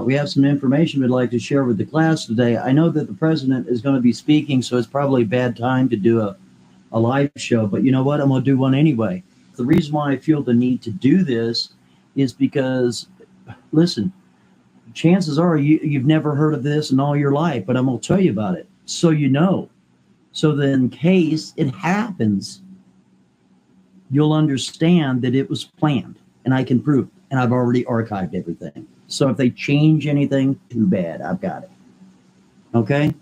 We have some information we'd like to share with the class today. I know that the president is going to be speaking, so it's probably a bad time to do a live show, but you know what? I'm going to do one anyway. The reason why I feel the need to do this is because, listen, chances are you've never heard of this in all your life, but I'm going to tell you about it so you know. So that in case it happens, you'll understand that it was planned, and I can prove it, and I've already archived everything. So if they change anything, too bad. I've got it. Okay?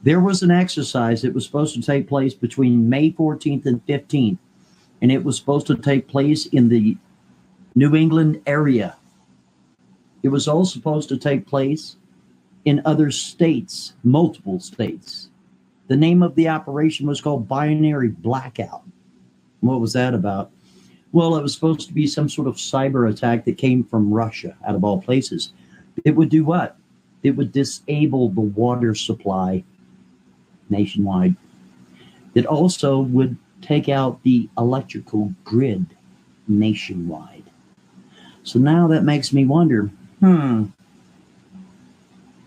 There was an exercise that was supposed to take place between May 14th and 15th, and it was supposed to take place in the New England area. It was all supposed to take place in other states, multiple states. The name of the operation was called Binary Blackout. What was that about? Well, it was supposed to be some sort of cyber attack that came from Russia, out of all places. It would do what? It would disable the water supply nationwide. It also would take out the electrical grid nationwide. So now that makes me wonder,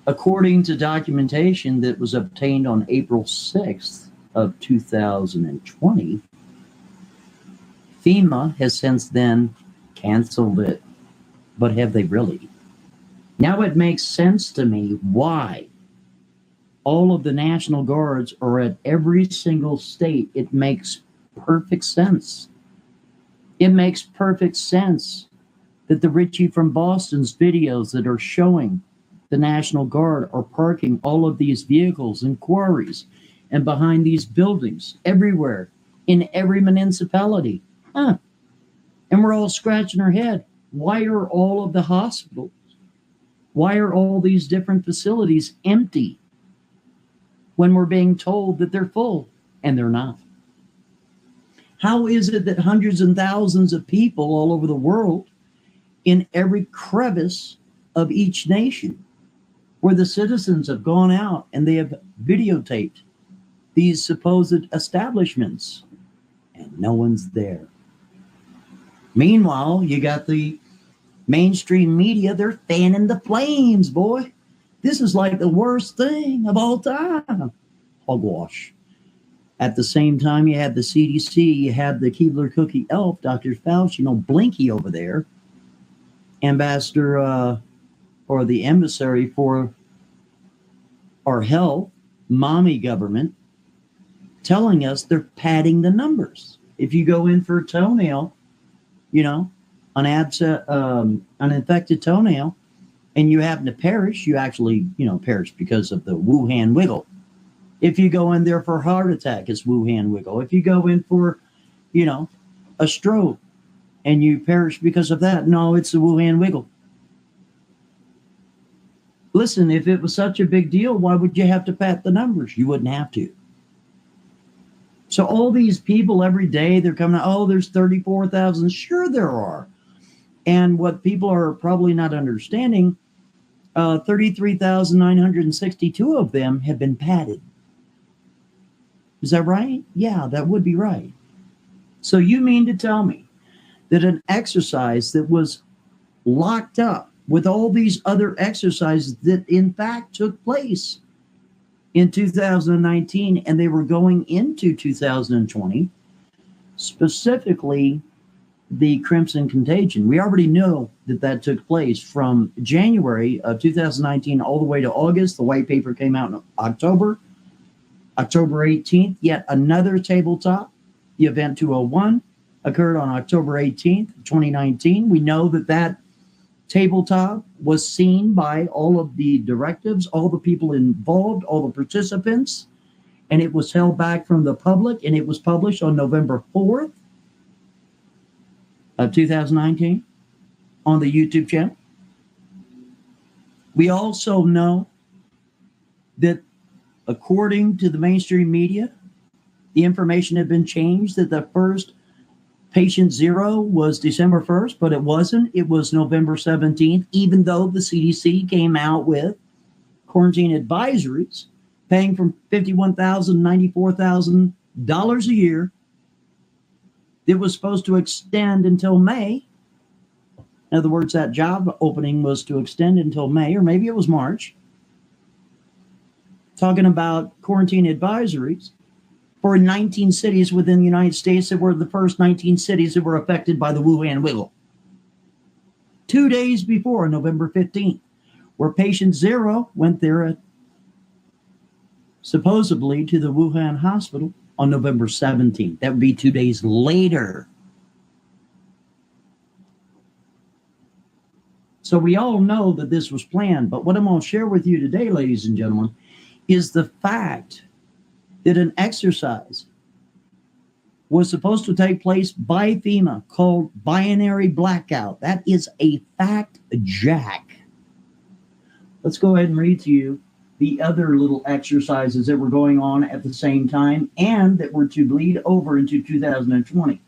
according to documentation that was obtained on April 6th of 2020, FEMA has since then canceled it. But have they really? Now it makes sense to me why all of the National Guards are at every single state. It makes perfect sense. It makes perfect sense that the Richie from Boston's videos that are showing the National Guard are parking all of these vehicles in quarries and behind these buildings everywhere in every municipality. And we're all scratching our head. Why are all of the hospitals, why are all these different facilities empty when we're being told that they're full? And they're not. How is it that hundreds and thousands of people all over the world, in every crevice of each nation, where the citizens have gone out and they have videotaped these supposed establishments, and no one's there? Meanwhile, you got the mainstream media, they're fanning the flames, boy. This is like the worst thing of all time. Hogwash. At the same time, you had the CDC, you had the 𝗥𝗲𝗱𝗆𝗆, Dr. Fauci, Blinky over there, ambassador or the emissary for our health, mommy government, telling us they're padding the numbers. If you go in for a toenail, an infected toenail, and you happen to perish, you actually, perish because of the 𝗥𝗲𝗱𝗆𝗆. If you go in there for a heart attack, it's 𝗥𝗲𝗱𝗆𝗆. If you go in for, a stroke and you perish because of that, no, it's the 𝗥𝗲𝗱𝗆𝗆. Listen, if it was such a big deal, why would you have to pat the numbers? You wouldn't have to. So all these people every day, they're coming out, there's 34,000. Sure there are. And what people are probably not understanding, 33,962 of them have been padded. Is that right? Yeah, that would be right. So you mean to tell me that an exercise that was locked up with all these other exercises that in fact took place in 2019, and they were going into 2020, specifically the Crimson Contagion. We already know that took place from January of 2019 all the way to August. The white paper came out in October 18th. Yet another tabletop, the Event 201, occurred on October 18th, 2019. We know that tabletop was seen by all of the directives, all the people involved, all the participants, and it was held back from the public, and it was published on November 4th of 2019 on the YouTube channel. We also know that according to the mainstream media, the information had been changed, that the first patient zero was December 1st, but it wasn't. It was November 17th, even though the CDC came out with quarantine advisories paying from $51,000, $94,000 a year. It was supposed to extend until May. In other words, that job opening was to extend until May, or maybe it was March. Talking about quarantine advisories for 19 cities within the United States that were the first 19 cities that were affected by the Wuhan wiggle. 2 days before November 15th, where patient zero went there supposedly to the Wuhan hospital on November 17th. That would be 2 days later. So we all know that this was planned, but what I'm going to share with you today, ladies and gentlemen, is the fact that an exercise was supposed to take place by FEMA called binary blackout. That is a fact, Jack. Let's go ahead and read to you the other little exercises that were going on at the same time and that were to bleed over into 2020.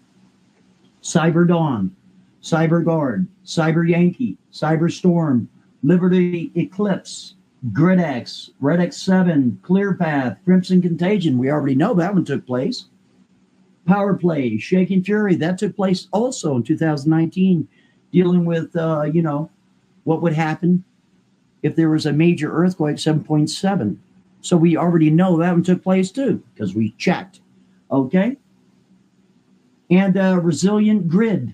Cyber Dawn, Cyber Guard, Cyber Yankee, Cyber Storm, Liberty Eclipse, GridX, Red X7, Clear Path, Crimson Contagion. We already know that one took place. Power Play, Shaking Fury, that took place also in 2019, dealing with, what would happen if there was a major earthquake, 7.7. So we already know that one took place too, because we checked. Okay? And Resilient Grid,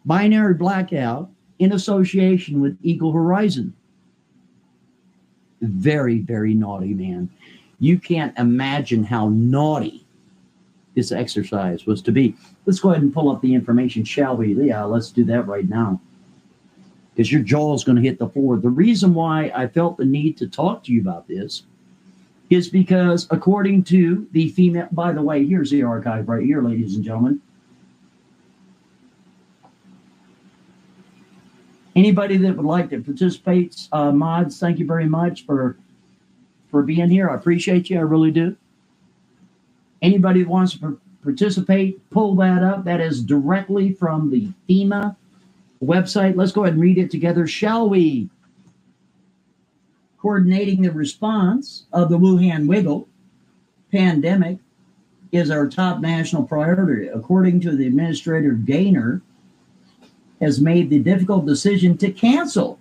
binary blackout in association with Eagle Horizon. Very, very naughty, man. You can't imagine how naughty this exercise was to be. Let's go ahead and pull up the information, shall we? Yeah, let's do that right now, because your jaw is going to hit the floor. The reason why I felt the need to talk to you about this is because according to the female, by the way, here's the archive right here, ladies and gentlemen. Anybody that would like to participate, mods, thank you very much for being here. I appreciate you. I really do. Anybody that wants to participate, pull that up. That is directly from the FEMA website. Let's go ahead and read it together, shall we? Coordinating the response of the Wuhan wiggle pandemic is our top national priority. According to the Administrator Gaynor, has made the difficult decision to cancel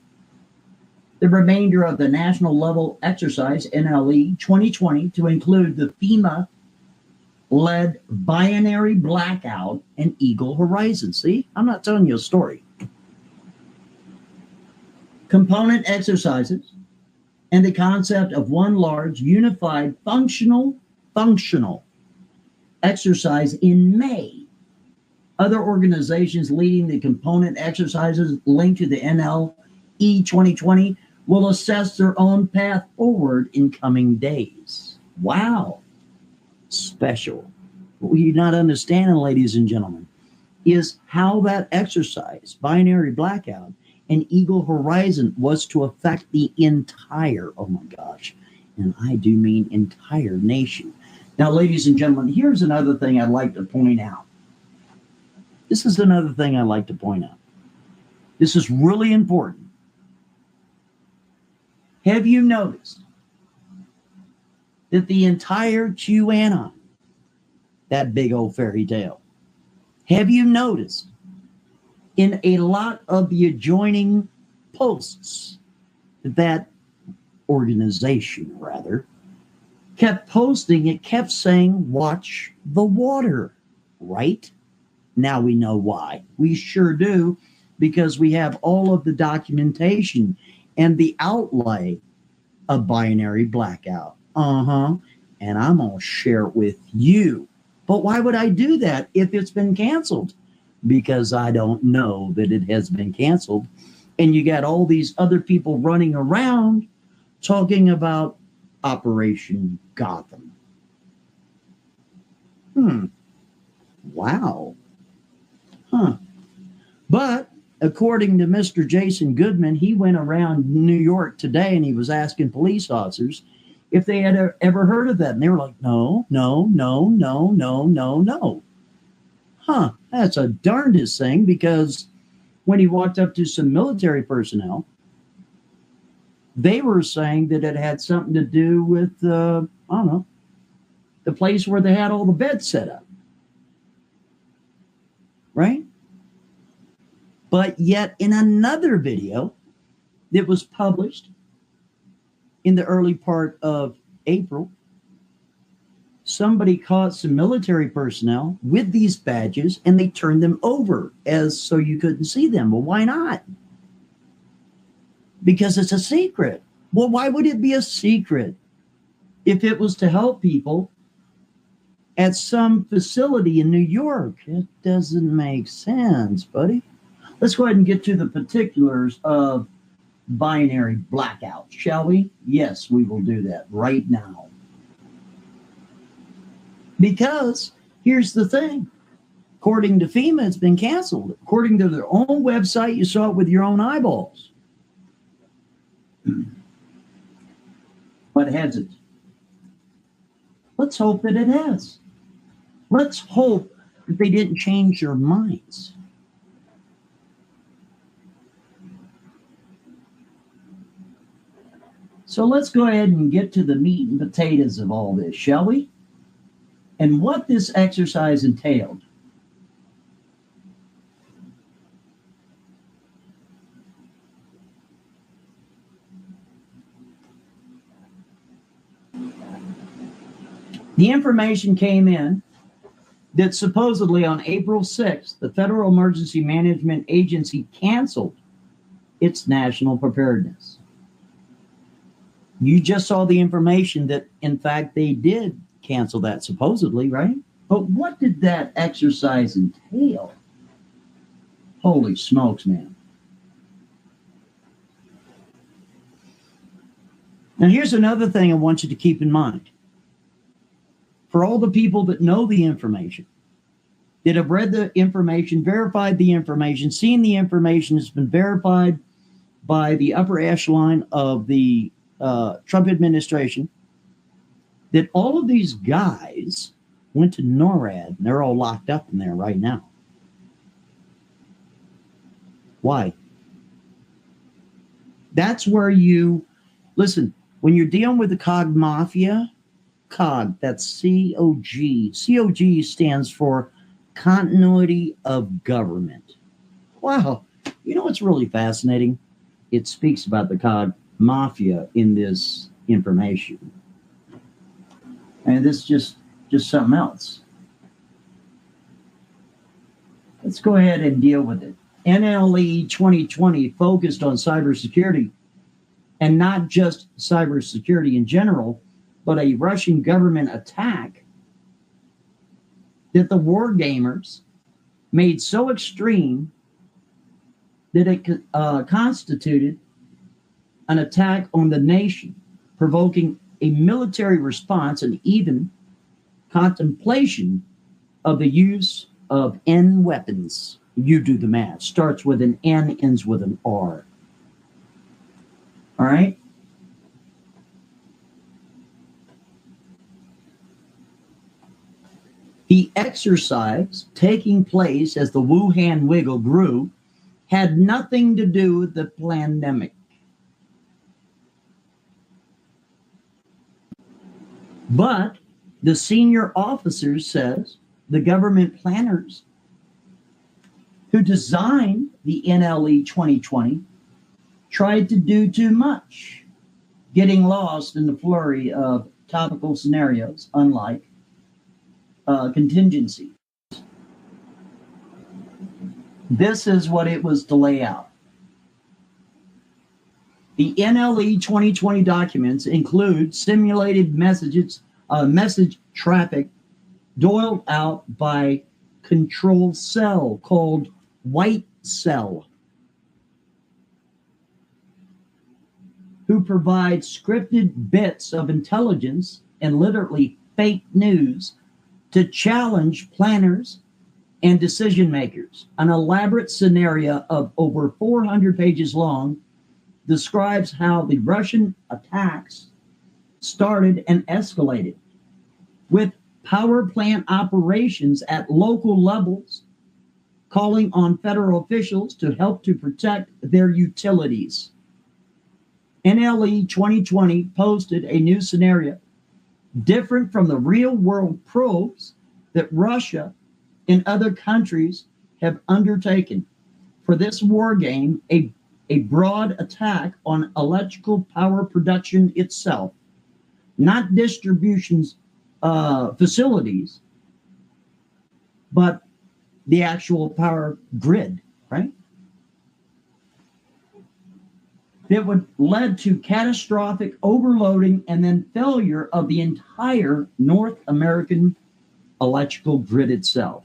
the remainder of the national level exercise, NLE 2020, to include the FEMA-led binary blackout and Eagle Horizon. See, I'm not telling you a story. Component exercises and the concept of one large, unified, functional exercise in May. Other organizations leading the component exercises linked to the NLE 2020 will assess their own path forward in coming days. Wow. Special. What you're not understanding, ladies and gentlemen, is how that exercise, binary blackout, and Eagle Horizon was to affect the entire, oh my gosh, and I do mean entire nation. Now, ladies and gentlemen, here's another thing I'd like to point out. This is another thing I'd like to point out. This is really important. Have you noticed that the entire QAnon, that big old fairy tale, have you noticed in a lot of the adjoining posts that organization, rather, kept posting, it kept saying, watch the water, right? Now we know why. We sure do, because we have all of the documentation and the outlay of binary blackout. And I'm going to share it with you. But why would I do that if it's been canceled? Because I don't know that it has been canceled. And you got all these other people running around talking about Operation Gotham. Wow. But according to Mr. Jason Goodman, he went around New York today and he was asking police officers if they had ever heard of that. And they were like, no. That's a darndest thing, because when he walked up to some military personnel, they were saying that it had something to do with, the place where they had all the beds set up. Right? But yet in another video that was published in the early part of April, somebody caught some military personnel with these badges and they turned them over as so you couldn't see them. Well, why not? Because it's a secret. Well, why would it be a secret if it was to help people at some facility in New York? It doesn't make sense, buddy. Let's go ahead and get to the particulars of binary blackout, shall we? Yes, we will do that right now. Because here's the thing. According to FEMA, it's been canceled. According to their own website, you saw it with your own eyeballs. But has it? Let's hope that it has. Let's hope that they didn't change their minds. So let's go ahead and get to the meat and potatoes of all this, shall we? And what this exercise entailed. The information came in that supposedly on April 6th, the Federal Emergency Management Agency canceled its national preparedness. You just saw the information that, in fact, they did cancel that supposedly, right? But what did that exercise entail? Holy smokes, man. Now, here's another thing I want you to keep in mind. For all the people that know the information, that have read the information, verified the information, seen the information has been verified by the upper echelon of the Trump administration, that all of these guys went to NORAD and they're all locked up in there right now. Why? That's where you, listen, when you're dealing with the COG mafia, COG, that's COG. COG stands for Continuity of Government. Wow. You know what's really fascinating? It speaks about the COG mafia in this information. And this is just something else. Let's go ahead and deal with it. NLE 2020 focused on cybersecurity, and not just cybersecurity in general, but a Russian government attack that the war gamers made so extreme that it constituted an attack on the nation, provoking a military response and even contemplation of the use of N weapons. You do the math. Starts with an N, ends with an R. All right? The exercise taking place as the Wuhan wiggle grew had nothing to do with the pandemic. But the senior officers says the government planners who designed the NLE 2020 tried to do too much, getting lost in the flurry of topical scenarios, unlike contingency. This is what it was to lay out. The NLE 2020 documents include simulated message traffic doled out by control cell called White Cell, who provide scripted bits of intelligence and literally fake news to challenge planners and decision makers. An elaborate scenario of over 400 pages long describes how the Russian attacks started and escalated, with power plant operations at local levels calling on federal officials to help to protect their utilities. NLE 2020 posted a new scenario different from the real-world probes that Russia and other countries have undertaken. for this war game a broad attack on electrical power production itself, not distribution facilities, but the actual power grid, right? It would led to catastrophic overloading and then failure of the entire North American electrical grid itself.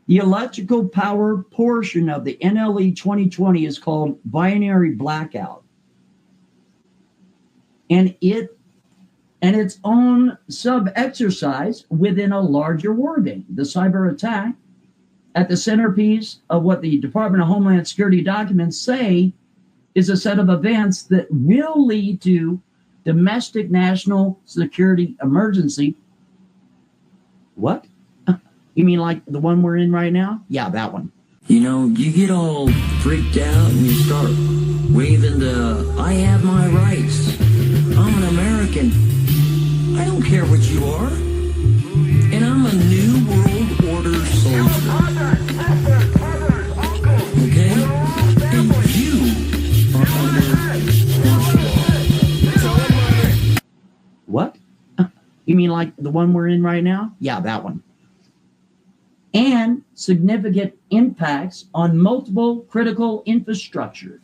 The electrical power portion of the NLE 2020 is called binary blackout. And its own sub-exercise within a larger war game. The cyber attack at the centerpiece of what the Department of Homeland Security documents say is a set of events that will lead to domestic national security emergency. What? You mean like the one we're in right now? Yeah, that one. You know, you get all freaked out and you start waving the, I have my rights. I'm an American. I don't care what you are. And I'm a new world order soldier. Okay? And you are under martial law. What? You mean like the one we're in right now? Yeah, that one. And significant impacts on multiple critical infrastructure.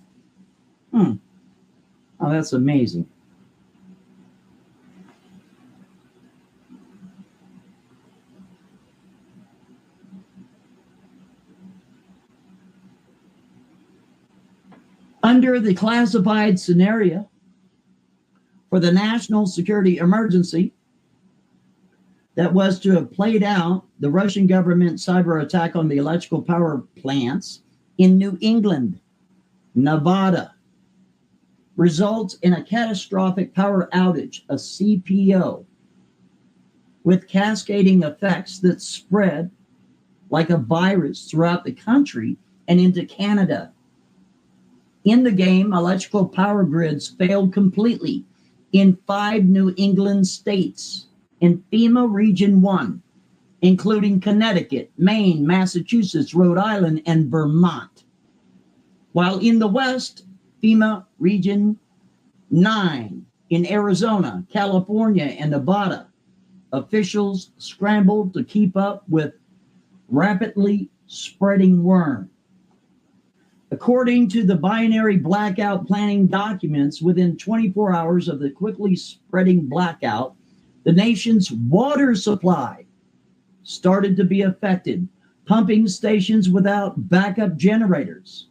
Oh, that's amazing. Under the classified scenario for the national security emergency that was to have played out, the Russian government cyber attack on the electrical power plants in New England, Nevada, results in a catastrophic power outage, a CPO, with cascading effects that spread like a virus throughout the country and into Canada. In the game, electrical power grids failed completely in 5 New England states in FEMA Region 1, including Connecticut, Maine, Massachusetts, Rhode Island, and Vermont. While in the West, FEMA Region 9 in Arizona, California, and Nevada, officials scrambled to keep up with rapidly spreading worm. According to the binary blackout planning documents, within 24 hours of the quickly spreading blackout, the nation's water supply started to be affected. Pumping stations without backup generators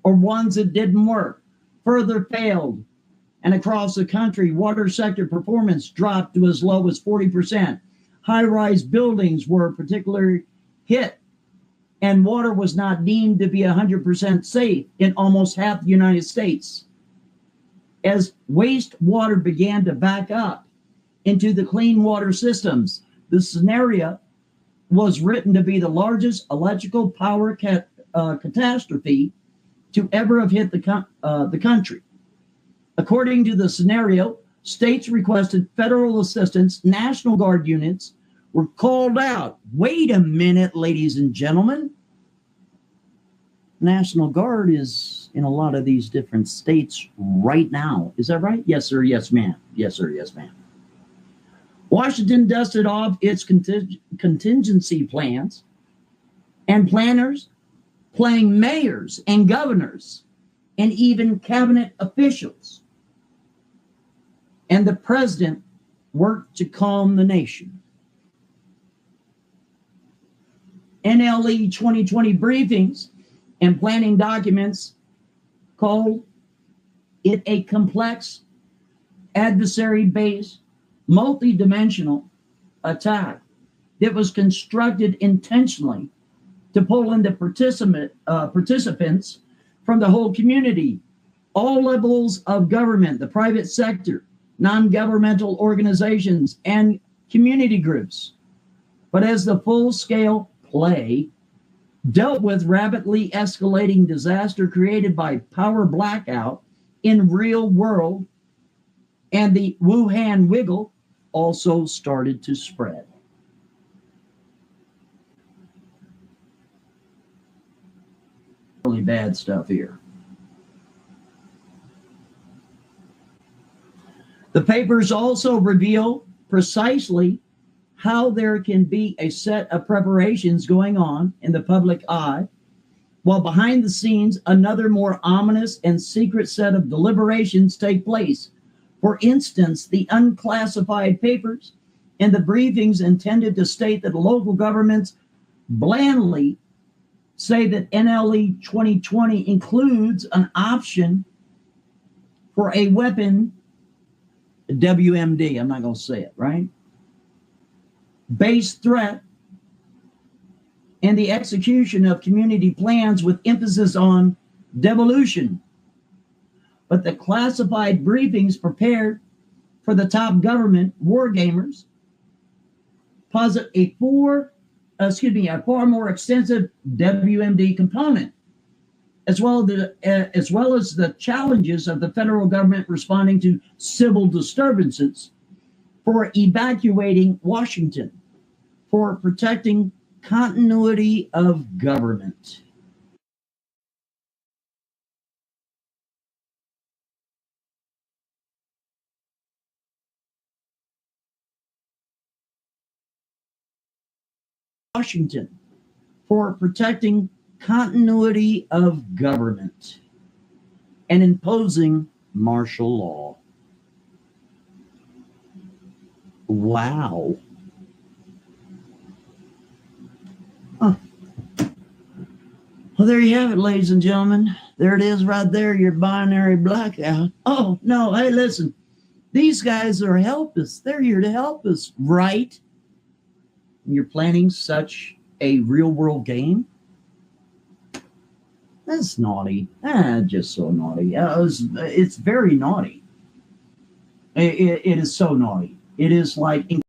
or ones that didn't work further failed. And across the country, water sector performance dropped to as low as 40%. High-rise buildings were particularly hit, and water was not deemed to be 100% safe in almost half the United States. As wastewater began to back up into the clean water systems, the scenario was written to be the largest electrical power catastrophe to ever have hit the country. According to the scenario, states requested federal assistance, National Guard units were called out. Wait a minute, ladies and gentlemen. National Guard is in a lot of these different states right now. Is that right? Yes, sir. Yes, ma'am. Yes, sir. Yes, ma'am. Washington dusted off its contingency plans, and planners playing mayors and governors and even cabinet officials. And the president worked to calm the nation. NLE 2020 briefings and planning documents called it a complex, adversary-based, multi-dimensional attack that was constructed intentionally to pull into participants from the whole community, all levels of government, the private sector, non-governmental organizations, and community groups. But as the full-scale play dealt with rapidly escalating disaster created by power blackout in real world, and the Wuhan wiggle also started to spread. bad stuff here. The papers also reveal precisely how there can be a set of preparations going on in the public eye, while behind the scenes, another more ominous and secret set of deliberations take place. For instance, the unclassified papers and the briefings intended to state that local governments blandly say that NLE 2020 includes an option for a weapon, WMD, I'm not going to say it, right? Based threat and the execution of community plans with emphasis on devolution. But the classified briefings prepared for the top government war gamers posit a far more extensive WMD component, as well as the challenges of the federal government responding to civil disturbances, for evacuating Washington, for protecting continuity of government. Washington, for protecting continuity of government and imposing martial law. Wow. Huh. Well, there you have it, ladies and gentlemen. There it is right there, your binary blackout. Oh, no, hey, listen. These guys are help us. They're here to help us, right? You're planning such a real-world game? That's naughty. Just so naughty. It's very naughty. It is so naughty. It is like